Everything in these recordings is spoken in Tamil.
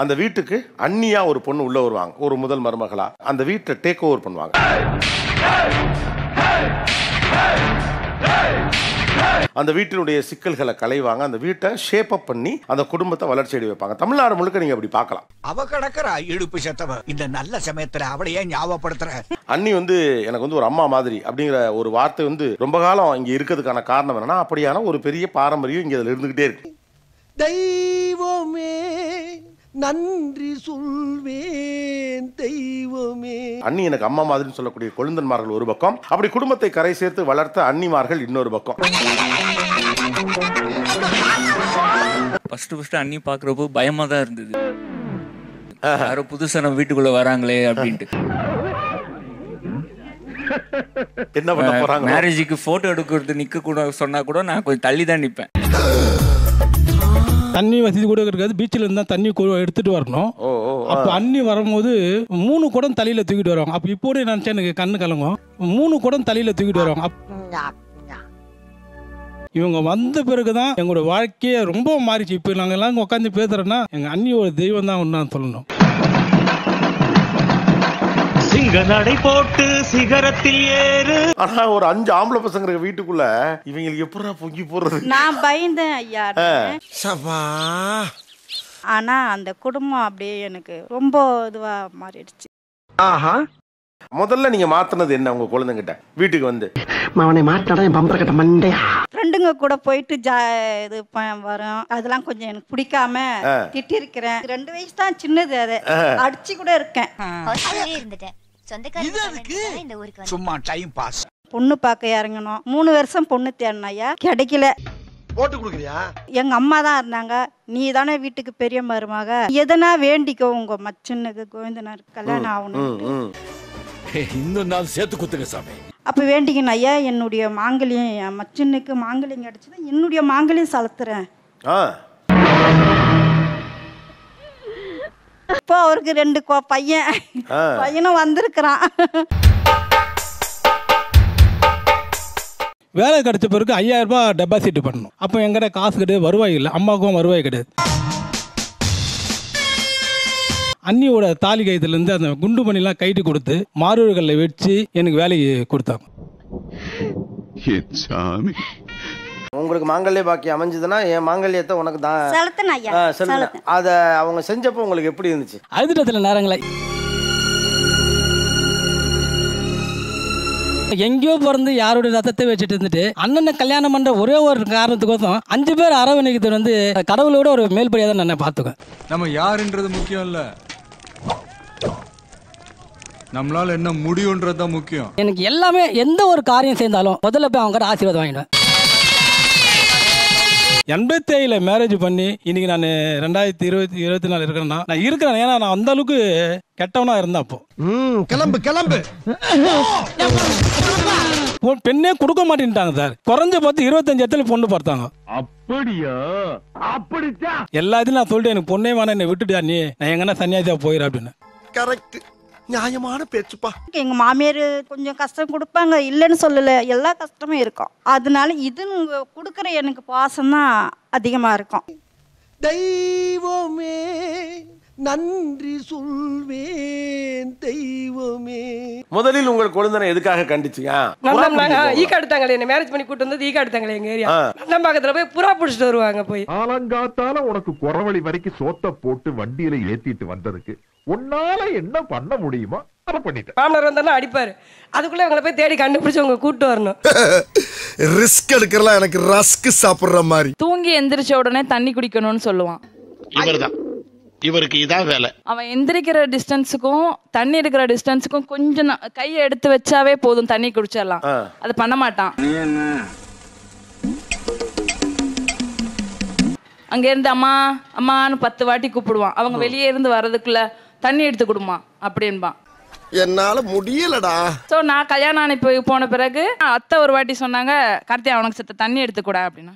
அந்த வீட்டுக்கு அண்ணியா ஒரு பொண்ணு உள்ள வருவாங்க, ஒரு முதல் மருமகளா. அந்த வீட்டை டேக் ஓவர் பண்ணுவாங்க. அந்த வீட்டினுடைய சிக்கல்களை களைவாங்க, அந்த வீட்டை ஷேப் அப் பண்ணி அந்த குடும்பத்தை வளர்ச்சி அடைய வைப்பாங்க. தமிழ்நாடு முழுக்க நீங்க அப்படி பார்க்கலாம். அவ கடக்கறா இடுப்பு சத்தவ. இந்த நல்ல சமயத்துல அவளையே ஞாபகப்படுத்துற. அண்ணி எனக்கு ஒரு அம்மா மாதிரி அப்படிங்கிற ஒரு வார்த்தை ரொம்ப காலம் இங்க இருக்கிறதுக்கான காரணம் என்னன்னா, அப்படியான ஒரு பெரிய பாரம்பரியம் இங்க இருந்துகிட்டே இருக்கு. தெய்வமே நன்றி சொல்வேன் தெய்வமே. அண்ணி எனக்கு அம்மா மாதிரின்னு சொல்லக்கூடிய கொழுந்தன்மார்கள் ஒரு பக்கம், அப்படி குடும்பத்தை கரை சேர்த்து வளர்த்த அண்ணிமார்கள் இன்னொரு பக்கம். ஃபர்ஸ்ட் அண்ணி பாக்குறப்போ பயமா தான் இருந்தது. யாரோ புதுசா நம்ம வீட்டுக்குள்ள வராங்களே அப்படின்ட்டு. என்ன பண்ண போறாங்க? மேரேஜுக்கு போட்டோ எடுக்கிறது நிக்க கூட சொன்னா கூட நான் கொஞ்சம் தள்ளி தான் நிப்பேன். தண்ணி வசதி கூட இருக்காது, பீச்சில் இருந்தா தண்ணி எடுத்துட்டு வரணும். அப்ப அண்ணி வரும்போது 3 குடம் தலையில தூக்கிட்டு வருவாங்க. அப்ப இப்போ நினைச்சா எனக்கு கண்ணு கலங்கும். 3 குடம் தலையில தூக்கிட்டு வருவாங்க. இவங்க வந்த பிறகுதான் எங்களோட வாழ்க்கையே ரொம்ப மாறிச்சு. இப்ப நாங்க எல்லாம் உட்காந்து பேசுறோம்னா எங்க அண்ணியோட தெய்வம் தான் ஒன்னு சொல்லணும். சிங்க நடை போட்டு சிகரத்தில் ஏறு. ஆனா ஒரு 5 ஆம்பளை பசங்க வீட்டுக்குள்ள இவங்களுக்கு எப்படா பொங்கி போறது? நான் பயந்தேன் ஐயா. சவா. ஆனா அந்த குடும்பம் அப்படியே எனக்கு ரொம்ப இதுவா மாறிடுச்சு. ஆஹா. முதல்ல நீங்க மாத்தினது என்ன உங்க குழந்தைகிட்ட வீட்டுக்கு வந்து? அவனை மாட்டாடா என் பம்பர கட்ட மண்டையா. ஃப்ரெண்டுங்க கூட போயிட்டு இது வரும், அதெல்லாம் கொஞ்சம் எனக்கு பிடிக்காம திட்டி இருக்கிறேன். 2 வயசு தான் சின்னது, அதை அடிச்சு கூட இருக்கேன். சும்மா டைம் பாஸ். பொண்ணு பார்க்க இறங்கணும். 3 வருஷம் பொண்ணு தேடினாயா, கிடைக்கல. போட்டு கொடுக்குறியா? எங்க அம்மா தான் இருந்தாங்க. நீ தானே வீட்டுக்கு பெரிய மருமக, எதனா வேண்டிக்கோ உங்க மச்சனுக்கு கோவிந்தனார் கல்யாணம் ஆகணும். இன்னொரு நாள் சேர்த்து குத்துங்க சாமி. அப்ப வேண்டிக்கணும் ஐயா, என்னுடைய மாங்கல்யம் என் மச்சனுக்கு மாங்கல்யம் கிடைச்சது, என்னுடைய மாங்கல்யம் செலுத்துறேன். இப்போ அவருக்கு 2 பையனும் வந்திருக்கிறான். வேலை கிடைச்ச பிறகு 5000 ரூபாய் டெபாசிட் பண்ணணும். அப்போ எங்கிட்ட காசு கிடையாது, வருவாய் இல்லை, அம்மாவுக்கும் வருவாய் கிடையாது. அண்ணியோட தாலி கைத்துலேருந்து அந்த குண்டு பண்ணிலாம் கைட்டு கொடுத்து மாறுகளில் வச்சு எனக்கு வேலைக்கு கொடுத்தாங்க. உங்களுக்கு மாங்கல்ய பாக்கி அமைஞ்சதுன்னா என் மாங்கல்யத்தை உனக்கு தான் அத அவங்க செஞ்சப்போ உங்களுக்கு எப்படி இருந்துச்சு? அழுதுட்டதுல நேரங்கள எங்கேயோ பிறந்து யாரோட ரத்தத்தை வச்சுட்டு இருந்துட்டு அண்ணனை கல்யாணம் பண்ற ஒரே ஒரு காரணத்துக்கோசம் 5 பேர் அரவணைக்கிறது கடவுளோட ஒரு மேல்படியாக தான் நான் பார்த்துக்கேன். நம்ம யாருன்றது முக்கியம் இல்ல, நம்மளால என்ன முடியும்ன்றதுதான் முக்கியம். எனக்கு எல்லாமே எந்த ஒரு காரியம் செய்தாலும் முதல்ல போய் அவங்க ஆசீர்வாதம் வாங்கிடுவேன். 87 மேரேஜ் பண்ணி இன்னைக்கு நான் 2024 இருக்கிறேன்னா நான் இருக்கிறேன். ஏன்னா நான் அந்த அளவுக்கு கெட்டவனா இருந்தா அப்போ கிளம்பு கிளம்பு பெண்ணே கொடுக்க மாட்டேன்ட்டாங்க சார். குறைஞ்ச பார்த்து 25 இடத்துல பொண்ணு பார்த்தாங்க. அப்படியா? அப்படிச்சா எல்லாத்தையும் நான் சொல்லிட்டு எனக்கு பொண்ணே வேணா என்னை விட்டுட்டா, நீ நான் எங்கன்னா சன்னியாசியா போயிரு அப்படின்னு. கரெக்ட், நியாயமான பேச்சுப்பா. எங்க மாமியார் கொஞ்சம் கஷ்டம் கொடுப்பாங்க, இல்லைன்னு சொல்லல, எல்லா கஷ்டமும் இருக்கும். அதனால இது கொடுக்குற எனக்கு பாசம் தான் அதிகமா இருக்கும். தெய்வமே நன்றி சொல்வேன் தெய்வமே. முதலில் உங்கள் குழந்தை எதுக்காக கண்டிச்சீங்க? ஈக்கா எடுத்தாங்களே, என்ன மேரேஜ் பண்ணி கூட்டு வந்து ஈக்கா எடுத்தாங்களே எங்க ஏரியா நம்பக்கத்துல போய் புறா புடிச்சிட்டு வருவாங்க. போய் ஆலங்காத்தால உனக்கு குறவழி வரைக்கும் சோத்த போட்டு வண்டியில ஏத்திட்டு வந்ததுக்கு உன்னால என்ன பண்ண முடியுமோ அதை பண்ணிட்டேன். மாமனார் வந்தாலும் அடிப்பாரு, அதுக்குள்ள இவங்களை போய் தேடி கண்டுபிடிச்சு உங்க கூட்டு வரணும். ரிஸ்க் எடுக்கிறலாம் எனக்கு ரஸ்க் சாப்பிடுற மாதிரி. தூங்கி எந்திரிச்ச உடனே தண்ணி குடிக்கணும்னு சொல்லுவான். இவர்தான், இவருக்கு இதான் வேலை. அவன் எந்திரிக்கிற டிஸ்டன்ஸுக்கும் தண்ணி இருக்கிற டிஸ்டன்ஸுக்கும் கொஞ்சம் கையை எடுத்து வச்சாவே போதும், தண்ணி குடிச்சிடலாம். அது பண்ண மாட்டான். அங்க இருந்து அம்மா அம்மான்னு 10 வாட்டி கூப்பிடுவான். அவங்க வெளியே இருந்து வர்றதுக்குள்ள தண்ணி எடுத்து கொடுமா அப்படின்பான். என்னால முடியலடா. சோ நான் கல்யாணம் ஆனி போன பிறகு அத்தை ஒரு வாட்டி சொன்னாங்க, கார்த்தியா அவனுக்கு செத்த தண்ணி எடுத்துக்கூட அப்படின்னா.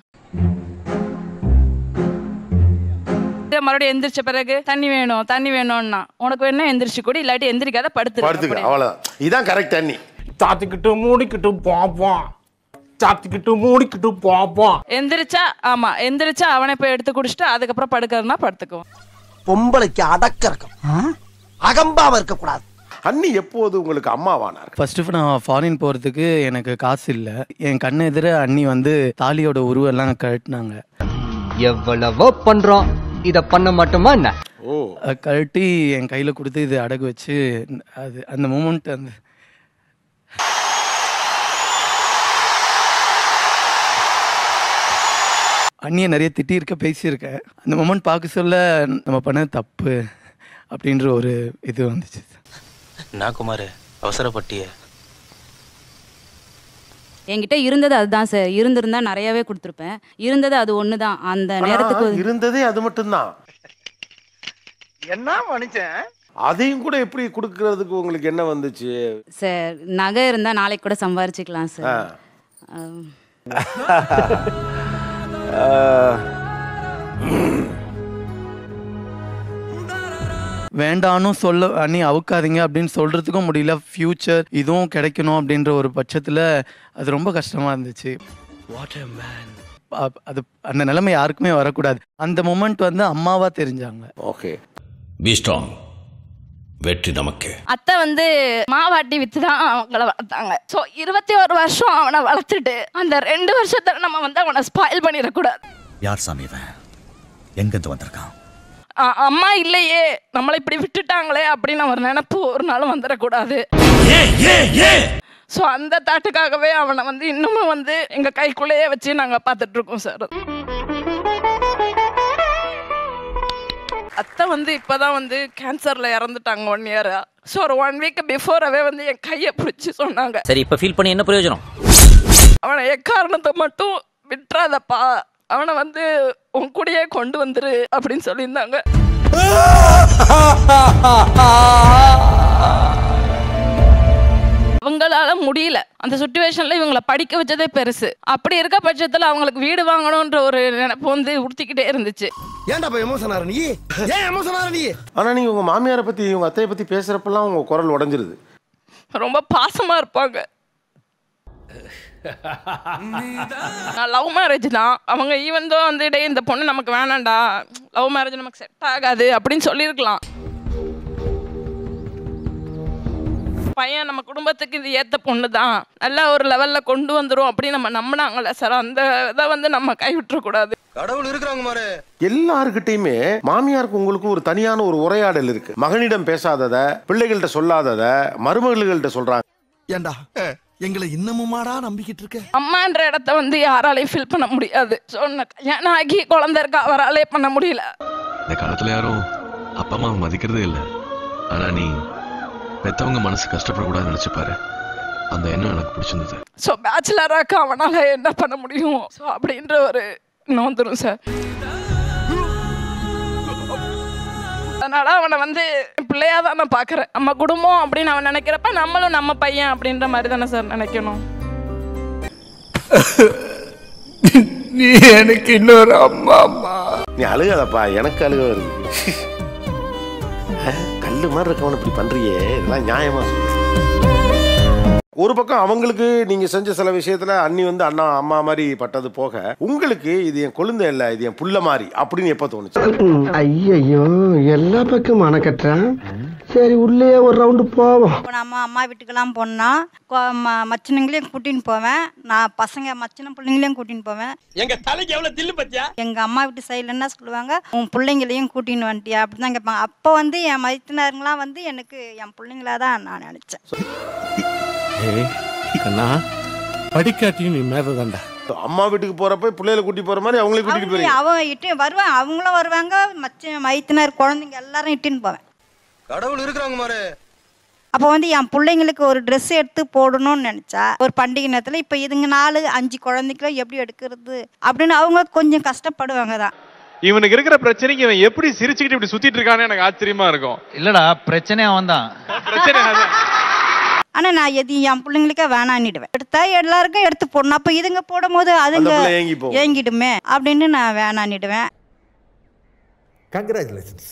மறுபடியும் எந்திரிச்ச பிறகு தண்ணி வேணும் தண்ணி வேணும்னா, உனக்கு வேணா எந்திரிச்சு கூட, இல்லாட்டி எந்திரிக்காத படுத்துக்க. அவ்வளவுதான், இதான் கரெக்ட். தண்ணி சாத்திக்கிட்டு மூடிக்கிட்டு பாப்போம், சாத்திக்கிட்டு மூடிக்கிட்டு பாப்போம். எந்திரிச்சா ஆமா, எந்திரிச்சா அவனை போய் எடுத்து குடிச்சிட்டு அதுக்கப்புறம் படுக்கிறதுனா படுத்துக்குவோம். பொம்பளைக்கு அடக்க இருக்கும், அகம்பாவ இருக்க கூடாது. அண்ணி எப்போது உங்களுக்கு அம்மாவானார்? ஃபர்ஸ்ட் நான் ஃபாரின் போகிறதுக்கு எனக்கு காசு இல்லை. என் கண்ணு எதிர அண்ணி வந்து தாலியோட உருவெல்லாம் கழட்டினாங்க. எவ்வளவோ பண்றோம், இத பண்ண மாட்டோமா என்ன? கழட்டி என் கையில் கொடுத்து இது அடகு வச்சு அது அந்த மூமெண்ட் அந்த அண்ணியை நிறைய திட்டியிருக்க பேசியிருக்கேன். அந்த மொமெண்ட் பார்க்க சொல்ல நம்ம பண்ணது தப்பு அப்படின்ற ஒரு இது வந்துச்சு. நான் குமார் அவசரப்பட்டிய என்கிட்ட இருந்தது அதுதான் சார். இருந்திருந்தா நிறையவே கொடுத்துருப்பேன். இருந்தது அது ஒன்று தான். அந்த நேரத்துக்கு இருந்ததே அது மட்டும்தான். என்ன மனுஷன்? அதையும் கூட எப்படி கொடுக்கறதுக்கு உங்களுக்கு என்ன வந்துச்சு? சார் நகை இருந்தா நாளைக்கு கூட சம்பாரிச்சுக்கலாம் சார். வேண்டான்னு சொல்ல அண்ணி அவுக்காதீங்க அப்படின்னு சொல்றதுக்கும் முடியல. ஃபியூச்சர் இதுவும் கிடைக்கணும் அப்படின்ற ஒரு பட்சத்தில் அது ரொம்ப கஷ்டமா இருந்துச்சு. அது அந்த நிலைமை யாருக்குமே வரக்கூடாது. அந்த மொமெண்ட் வந்து அம்மாவா தெரிஞ்சாங்க. ஓகே, பி ஸ்ட்ராங், வெற்றி நமக்கு. அத்தை வந்து மாவாட்டி வித்து தான் அவங்கள வளர்த்தாங்க. ஸோ 21 வருஷம் அவனை வளர்த்துட்டு அந்த 2 வருஷத்துல நம்ம வந்து அவனை ஸ்பாயில் பண்ணிடக்கூடாது. யார் சாமி இவன்? எங்கிருந்து வந்திருக்கான்? அம்மா இல்லையே நம்மளை இப்படி விட்டுட்டாங்களே அப்படின்னு அவர் நினைப்பு ஒரு நாளும் வந்துடக்கூடாது. ஸோ அந்த தாட்டுக்காகவே அவனை வந்து இன்னமும் வந்து எங்க கைக்குள்ளேயே வச்சு நாங்கள் பார்த்துட்டு இருக்கோம் சார். அத்தை வந்து இப்போதான் வந்து கேன்சர்ல இறந்துட்டாங்க 1 இயர். ஸோ ஒரு 1 வீக் பிஃபோராகவே வந்து என் கையை பிடிச்சி சொன்னாங்க, சரி இப்போ ஃபீல் பண்ணி என்ன பிரயோஜனம்? அவனை எக்காரணத்தை மட்டும் விட்டுறாதப்பா, அவனை வந்து உன் கூடயே கொண்டு வந்துரு அப்படின்னு சொல்லியிருந்தாங்க. அவங்களால முடியல. அந்த சுச்சுவேஷன்ல இவங்களை படிக்க வச்சதே பெருசு. அப்படி இருக்க பட்சத்துல அவங்களுக்கு வீடு வாங்கணும்ன்ற ஒரு நினைப்பு வந்து உடுத்திக்கிட்டே இருந்துச்சு. ஏன்டா போய் எமோஷன் ஆற நீ? ஏன் எமோஷன் ஆற நீ? ஆனா நீங்க உங்க மாமியாரை பத்தி உங்க அத்தையை பத்தி பேசுறப்பெல்லாம் உங்க குரல் உடைஞ்சிருது. ரொம்ப பாசமா இருப்பாங்க. லவ் மேரேஜ் தான் அவங்க. ஈவன் தோ வந்து டே இந்த பொண்ணு நமக்கு வேணாண்டா, லவ் மேரேஜ் நமக்கு செட் ஆகாது அப்படின்னு சொல்லியிருக்கலாம். பையன் நம்ம குடும்பத்துக்கு இது ஏற்ற பொண்ணு தான், நல்ல ஒரு லெவல்ல கொண்டு வந்துரும் அப்படின்னு நம்ம நம்பினாங்கல்ல சார். அந்த இதை வந்து நம்ம கைவிட்டுறக்கூடாது. கடவுள் இருக்கிறாங்க மாரு. எல்லாருக்கிட்டையுமே மாமியாருக்கு உங்களுக்கு ஒரு தனியான ஒரு உரையாடல் இருக்கு. மகனிடம் பேசாதத, பிள்ளைகள்கிட்ட சொல்லாதத மருமகள்கிட்ட சொல்றாங்க. ஏண்டா எங்களை இன்னமுமாடா நம்பிக்கிட்டு இருக்க? அம்மான்ற இடத்த வந்து யாராலையும் ஃபில் பண்ண முடியாது. சொன்ன கல்யாணம் ஆகி குழந்தை இருக்கா, அவராலே பண்ண முடியல. இந்த காலத்துல யாரும் அப்பா அம்மா மதிக்கிறதே இல்லை. ஆனா நீ பெத்தவங்க மனசு கஷ்டப்படக்கூடாதுன்னு நினைச்சு பாரு. அந்த எண்ணம் எனக்கு பிடிச்சிருந்தது. ஸோ பேச்சுலராக்க அவனால என்ன பண்ண முடியும்? ஸோ அப்படின்ற ஒரு எண்ணம் வந்துடும் சார். அதனால அவனை வந்து பிள்ளையா தான் நான் பார்க்குறேன். நம்ம குடும்பம் அப்படின்னு அவன் நினைக்கிறப்ப நம்மளும் நம்ம பையன் அப்படின்ற மாதிரி தானே சார் நினைக்கணும். நீ எனக்கு இன்னொரு அம்மா. நீ அழுகாதப்பா, எனக்கு அழுக வருது. கல்லு மாதிரி இருக்கவன இப்படி பண்றியே, இதெல்லாம் நியாயமா? ஒரு பக்கம் அவங்களுக்கு நீங்க செஞ்ச சில விஷயத்துல அண்ணி வந்து அண்ணா அம்மா மாதிரி பட்டது போக, உங்களுக்கு இது என் கொழுந்தை இல்ல, இது என் புள்ள மாதிரி அப்படின்னு எப்ப தோணுச்சு? ஐயோ எல்லா பக்கம் மனக்கட்டுறேன். சரி உள்ளே ஒரு ரவுண்டு போவோம். இப்போ நம்ம அம்மா வீட்டுக்கெல்லாம் போனால் மச்சினங்களையும் கூட்டின்னு போவேன். நான் பசங்க மச்சின பிள்ளைங்களையும் கூட்டின்னு போவேன். எங்க தலைக்கு எவ்வளவு தில்லு பத்தியா? எங்கள் அம்மா வீட்டு சைடில் என்ன சொல்லுவாங்க, உன் பிள்ளைங்களையும் கூட்டின்னு வந்துட்டியா அப்படி தான் கேட்பாங்க. அப்போ வந்து என் மைத்தினருங்களாம் வந்து எனக்கு என் பிள்ளைங்களா தான் நான் நினச்சேன். படிக்காட்டியும் நீ மேததாண்டா. அம்மா வீட்டுக்கு போறப்ப பிள்ளைகளை கூட்டி போற மாதிரி அவங்களே கூட்டிட்டு போறீங்க? அவன் இட்டு வருவான், அவங்களும் வருவாங்க, மைத்தினர் குழந்தைங்க எல்லாரும் இட்டுன்னு போவேன். கடவுள் இருக்கிறாங்க மாரு. அப்போ வந்து என் பிள்ளைங்களுக்கு ஒரு ட்ரெஸ் எடுத்து போடணும்னு நினச்சா ஒரு பண்டிகை நேரத்தில் இப்போ இதுங்க 4-5 குழந்தைங்களும் எப்படி எடுக்கிறது அப்படின்னு அவங்க கொஞ்சம் கஷ்டப்படுவாங்க தான். இவனுக்கு இருக்கிற பிரச்சனைக்கு இவன் எப்படி சிரிச்சுக்கிட்டு இப்படி சுத்திட்டு இருக்கானே எனக்கு ஆச்சரியமா இருக்கும். இல்லடா பிரச்சனை அவன் தான். பிரச்சனை ஆனால் நான் என் பிள்ளைங்களுக்கே வேணான்னிடுவேன். எடுத்தா எல்லாருக்கும் எடுத்து போடணும். அப்போ இதுங்க போடும் போது அதுங்க ஏங்கிடுமே அப்படின்னு நான் வேணான்னிடுவேன். கங்க்ராச்சுலேஷன்ஸ்.